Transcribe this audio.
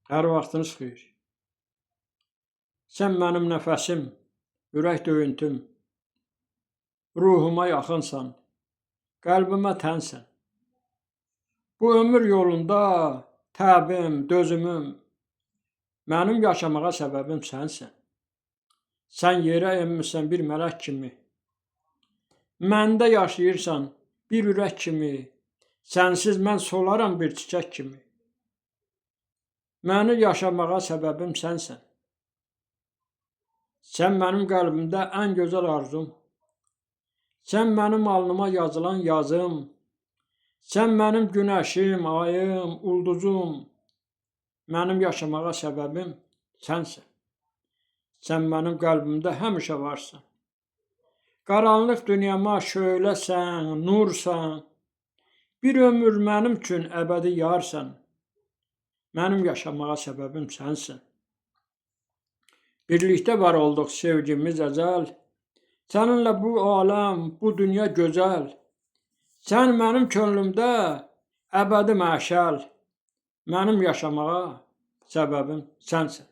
Hər vaxtınız xeyir. Sən mənim nəfəsim, ürək döyüntüm, ruhuma yaxınsan, qəlbimə tənsən. Bu ömür yolunda təbim, dözümüm, mənim yaşamağa səbəbim sənsən. Sən yerə enmirsən bir mələk kimi, məndə yaşayırsan bir ürək kimi, sənsiz mən solaram bir çiçək kimi. Məni yaşamağa səbəbim sənsən. Sən mənim qəlbimdə ən gözəl arzum. Sən mənim alnıma yazılan yazım. Sən mənim günəşim, ayım, ulduzum. Mənim yaşamağa səbəbim sənsən. Sən mənim qəlbimdə həmişə varsan. Qaranlıq dünyama şöhləsən, nursan. Bir ömür mənim üçün əbədi yarsan. Mənim yaşamağa səbəbim sənsən. Birlikdə var olduq sevgimiz əzəl. Səninlə bu aləm, bu dünya gözəl. Sən mənim könlümdə əbədi məşəl. Mənim yaşamağa səbəbim sənsən.